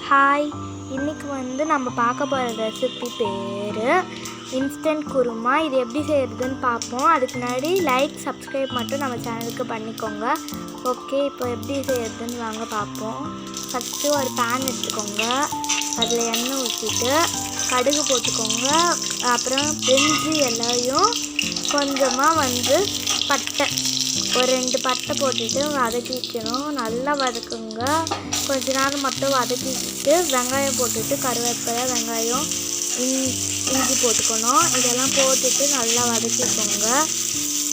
Hi, இன்றைக்கி நம்ம பார்க்க போகிற ரெசிபி பேர் இன்ஸ்டன்ட் குருமா. இது எப்படி செய்கிறதுன்னு பார்ப்போம். அதுக்கு முன்னாடி லைக் சப்ஸ்கிரைப் மட்டும் நம்ம சேனலுக்கு பண்ணிக்கோங்க. ஓகே, இப்போ எப்படி செய்கிறதுன்னு வாங்க பார்ப்போம். ஃபஸ்ட்டு ஒரு பேன் எடுத்துக்கோங்க. அதில் எண்ணெய் ஊற்றிட்டு கடுகு போட்டுக்கோங்க. அப்புறம் பிரிஞ்சி எல்லாம் கொஞ்சமாக பட்டை ஒரு 2 பட்டை போட்டுட்டு வதக்கிக்கணும். நல்லா வதக்குங்க. கொஞ்ச நேரம் மட்டும் வதக்கிட்டு வெங்காயம் போட்டுட்டு கருவேப்பிலை, வெங்காயம், இஞ்சி போட்டுக்கணும். இதெல்லாம் போட்டுட்டு நல்லா வதக்கிக்கோங்க.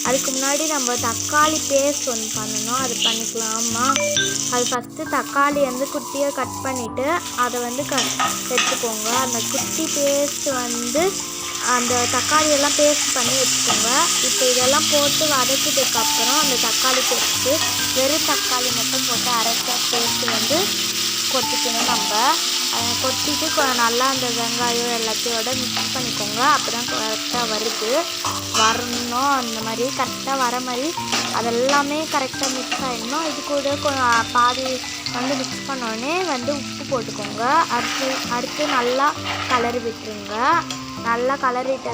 அதுக்கு முன்னாடி நம்ம தக்காளி பேஸ்ட் ஒன்று பண்ணணும். அது பண்ணிக்கலாமா? அது ஃபஸ்ட்டு தக்காளி குட்டியாக கட் பண்ணிவிட்டு அதை எடுத்துக்கோங்க. அந்த குட்டி பேஸ்ட்டு அந்த தக்காளியெல்லாம் பேஸ்ட் பண்ணி வச்சுக்கோங்க. இப்போ இதெல்லாம் போட்டு வதக்கிட்டதுக்கப்புறம் அந்த தக்காளி பேஸ்ட்டு வெறும் தக்காளி மட்டும் போட்டு அரைச்ச பேஸ்ட்டு கொட்டிக்கணும். நம்ம அதை கொட்டிட்டு நல்லா அந்த வெங்காயம் எல்லாத்தையோட மிக்ஸ் பண்ணிக்கோங்க. அப்போ தான் கரெக்டாக வரணும். அந்த மாதிரி கரெக்டாக வர மாதிரி அதெல்லாமே கரெக்டாக மிக்ஸ் ஆகிடணும். இது கூட பாதி மிக்ஸ் பண்ணோடனே உப்பு போட்டுக்கோங்க. அடுத்து நல்லா கிளறி விட்டுருங்க. நல்லா கிளறிட்டே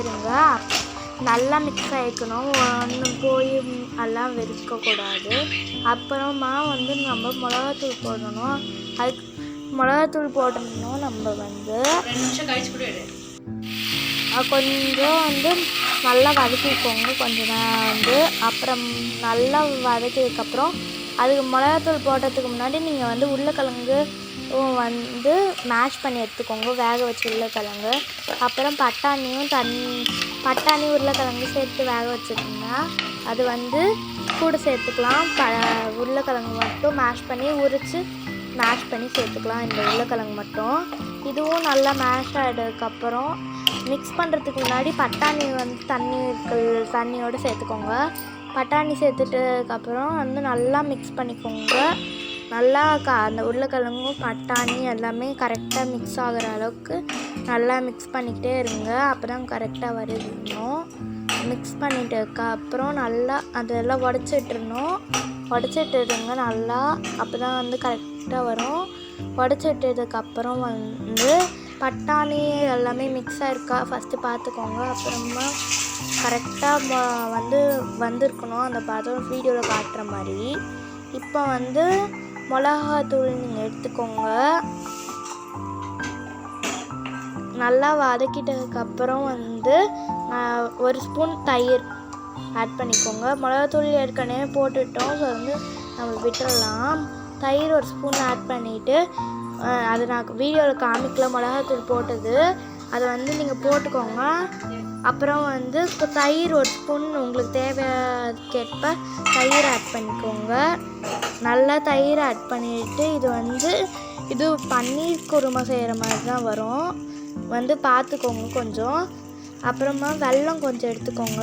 இருங்க. நல்லா மிக்ஸ் ஆகிக்கணும். ஒன்று போய் எல்லாம் வெறுக்கக்கூடாது. அப்புறமா நம்ம மிளகாத்தூள் போடணும். அதுக்கு மிளகாத்தூள் போடணும். நம்ம 2 நிமிஷம் கழிச்சு கூட கொஞ்சம் நல்லா வதக்கிக்கோங்க. கொஞ்சம் நேரம் அப்புறம் நல்லா வதக்கியதுக்கப்புறம் அதுக்கு மிளகாத்தூள் போடுறதுக்கு முன்னாடி நீங்கள் உருளைக்கிழங்கு மேஷ் பண்ணி எடுத்துக்கோங்க. வேக வச்சு உருளைக்கிழங்கு, அப்புறம் பட்டாணி உருளைக்கிழங்கு சேர்த்து வேக வச்சுருந்தா அது கூட சேர்த்துக்கலாம். உருளைக்கிழங்கு மட்டும் மேஷ் பண்ணி மேஷ் பண்ணி சேர்த்துக்கலாம். இந்த உருளைக்கிழங்கு மட்டும் இதுவும் நல்லா மேஷ் ஆகிடுறதுக்கப்புறம் மிக்ஸ் பண்ணுறதுக்கு முன்னாடி பட்டாணி தண்ணியோடு சேர்த்துக்கோங்க. பட்டாணி சேர்த்துட்டதுக்கப்புறம் நல்லா மிக்ஸ் பண்ணிக்கோங்க. நல்லா அந்த உருளைக்கிழங்கும் பட்டாணி எல்லாமே கரெக்டாக மிக்ஸ் ஆகிற அளவுக்கு நல்லா மிக்ஸ் பண்ணிக்கிட்டே இருங்க. அப்போ தான் கரெக்டாக வரணும். மிக்ஸ் பண்ணிட்டதுக்கப்புறம் நல்லா அதெல்லாம் உடச்சிட்டுருங்க நல்லா. அப்போ தான் கரெக்டாக வரும். உடச்சிட்டதுக்கப்புறம் பட்டாணி எல்லாமே மிக்ஸ் ஆகிருக்கா ஃபஸ்ட்டு பார்த்துக்கோங்க. அப்புறமா கரெக்டாக வந்திருக்கணும். அந்த பதம் வீடியோவில் காட்டுற மாதிரி. இப்போ மிளகாத்தூள் நீங்கள் எடுத்துக்கோங்க. நல்லா வதக்கிட்டதுக்கப்புறம் 1 ஸ்பூன் தயிர் ஆட் பண்ணிக்கோங்க. மிளகாத்தூள் ஏற்கனவே போட்டுட்டோம். ஸோ நம்ம விட்டுறலாம். தயிர் 1 ஸ்பூன் ஆட் பண்ணிவிட்டு அது நான் வீடியோவில் காமிக்கல மிளகாத்தூள் போட்டது. அதை நீங்கள் போட்டுக்கோங்க. அப்புறம் தயிர் 1 ஸ்பூன் உங்களுக்கு தேவைக்கேற்ப தயிர் ஆட் பண்ணிக்கோங்க. நல்லா தயிர் ஆட் பண்ணிவிட்டு இது பன்னீர் குருமா செய்கிற மாதிரி தான் வரும். பார்த்துக்கோங்க கொஞ்சம். அப்புறமா வெல்லம் கொஞ்சம் எடுத்துக்கோங்க.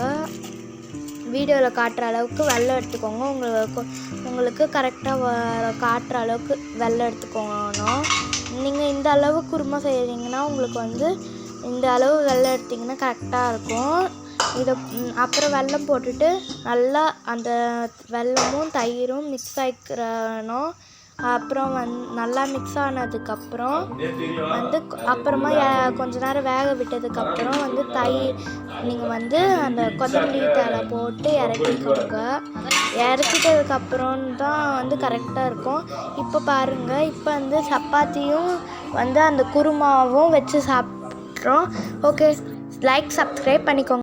வீடியோவில் காட்டுற அளவுக்கு வெல்லம் எடுத்துக்கோங்க. உங்களுக்கு கரெக்டாக காட்டுற அளவுக்கு வெல்லம் எடுத்துக்கோணும். நீங்கள் இந்த அளவு குருமா செய்கிறீங்கன்னா உங்களுக்கு இந்த அளவு வெல்லம் எடுத்திங்கன்னா கரெக்டாக இருக்கும். இதை அப்புறம் வெல்லம் போட்டுட்டு நல்லா அந்த வெல்லமும் தயிரும் மிக்ஸ் ஆகிக்கிறணும். அப்புறம் நல்லா மிக்ஸ் ஆனதுக்கப்புறம் அப்புறமா கொஞ்ச நேரம் வேக விட்டதுக்கப்புறம் தயிர் நீங்கள் அந்த கொத்தமல்லி தழை போட்டு இறக்கிக்கோங்க. இறக்கிட்டதுக்கப்புறம் தான் கரெக்டாக இருக்கும். இப்போ பாருங்கள், இப்போ சப்பாத்தியும் அந்த குருமாவும் வச்சு சாப்பிட்றோம். ஓகே, லைக் சப்ஸ்கிரைப் பண்ணிக்கோங்க.